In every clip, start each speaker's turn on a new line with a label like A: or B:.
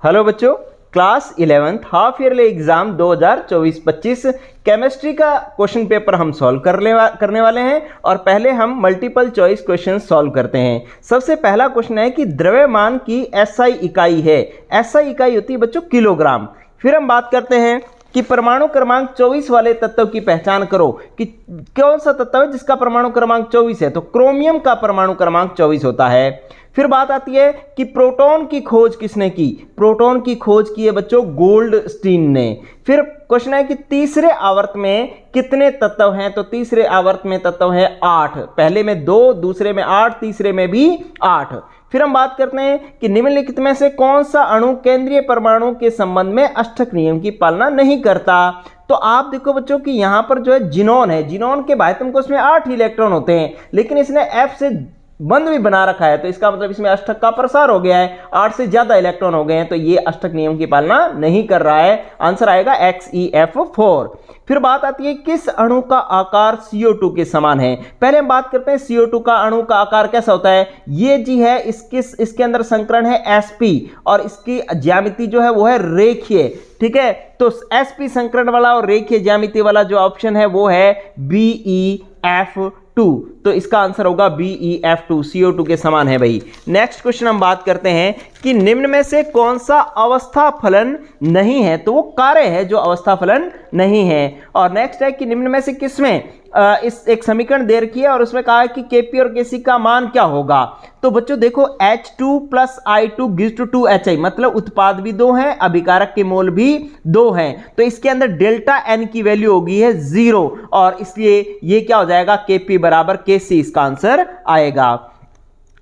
A: Hello बच्चों, class 11th half yearly exam 2024-25 chemistry का question paper हम सॉल्व करने वाले हैं। और पहले हम मल्टीपल चॉइस क्वेश्चन सॉल्व करते हैं। सबसे पहला क्वेश्चन है कि द्रव्यमान की एसआई इकाई है। एसआई इकाई होती है बच्चों किलोग्राम। फिर हम बात करते हैं कि परमाणु क्रमांक 24 वाले तत्व की पहचान करो कि कौन सा तत्व है जिसका परमाणु क्रमांक 24 है। तो क्रोमियम का परमाणु क्रमांक 24 होता है। फिर बात आती है कि प्रोटॉन की खोज किसने की। प्रोटॉन की खोज की है बच्चों गोल्डस्टीन ने। फिर क्वेश्चन है कि तीसरे आवर्त में कितने तत्व हैं। तो तीसरे आवर्त में तत्व है 8। पहले में 2, दूसरे में 8, तीसरे में भी 8। फिर हम बात करते हैं कि निम्नलिखित में से कौन सा अणु केंद्रीय परमाणु के संबंध में अष्टक नियम की पालना नहीं करता। तो आप देखो बच्चों कि यहां पर जो है जिनोन है, जिनोन के बाह्यतम कोश में 8 इलेक्ट्रॉन होते हैं, लेकिन इसने F से बंद भी बना रखा है। तो इसका मतलब इसमें अष्टक का प्रसार हो गया है, 8 से ज्यादा इलेक्ट्रॉन हो गए हैं, तो ये अष्टक नियम की पालना नहीं कर रहा है। आंसर आएगा XeF4। फिर बात आती है किस अणु का आकार CO2 के समान है। पहले हम बात करते हैं CO2 का अणु का आकार कैसा होता है। ये जी है इसके अंदर संकरण है sp और इसकी ज्यामिति जो है वो है रेखीय। ठीक है, तो sp संकरण वाला और रेखीय ज्यामिति वाला जो ऑप्शन है वो है BeF2। तो इसका आंसर होगा BeF2, CO2 के समान है भाई। नेक्स्ट क्वेश्चन हम बात करते हैं कि निम्न में से कौन सा अवस्था फलन नहीं है। तो वो कार्य है जो अवस्था फलन नहीं है। और नेक्स्ट है कि निम्न में से किसमें इस एक समीकरण दे रखी है और उसमें कहा है कि Kp और Kc का मान क्या होगा। तो बच्चों देखो H2 + I2 gives to 2HI, मतलब उत्पाद भी 2 हैं, अभिकारक के मोल भी 2 हैं। तो इसके अंदर डेल्टा N की वैल्यू होगी है 0 और इसलिए ये क्या हो जाएगा Kp = Kc, इसका आंसर आएगा।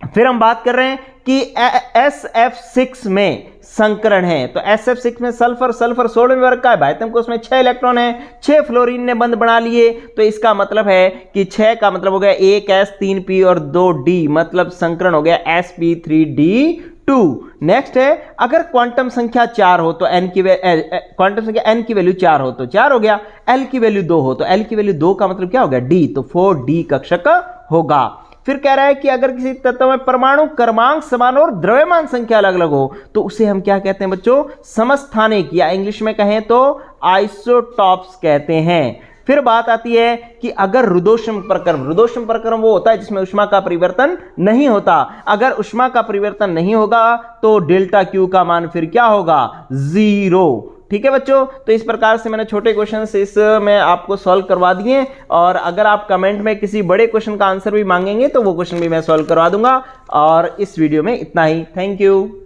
A: फिर हम बात कर रहे हैं कि SF6 में संकरण है। तो SF6 में सल्फर 16वें वर्ग का है, बाह्यतम कोश में 6 इलेक्ट्रॉन है, 6 फ्लोरीन ने बंद बना लिए। तो इसका मतलब है कि 6 का मतलब हो गया 1s 3p और 2d, मतलब संकरण हो गया sp3d2। नेक्स्ट है अगर क्वांटम संख्या 4 हो तो क्वांटम संख्या n की वैल्यू 4 हो तो 4 हो गया, l की वैल्यू 2 हो तो l की वैल्यू 2 का मतलब क्या हो गया d, तो 4d कक्षक होगा। फिर कह रहा है कि अगर किसी तत्व में परमाणु क्रमांक समान और द्रव्यमान संख्या अलग अलग हो तो उसे हम क्या कहते हैं बच्चों, समस्थानिक, या इंग्लिश में कहें तो आइसोटॉप्स कहते हैं। फिर बात आती है कि अगर रुद्धोष्म प्रक्रम वो होता है जिसमें ऊष्मा का परिवर्तन नहीं होता। अगर ऊष्मा का परिवर्तन नहीं होगा तो डेल्टा Q का मान फिर क्या होगा, 0। ठीक है बच्चों, तो इस प्रकार से मैंने छोटे क्वेश्चन इसमें आपको सॉल्व करवा दिए। और अगर आप कमेंट में किसी बड़े क्वेश्चन का आंसर भी मांगेंगे तो वो क्वेश्चन भी मैं सॉल्व करवा दूंगा। और इस वीडियो में इतना ही। Thank you.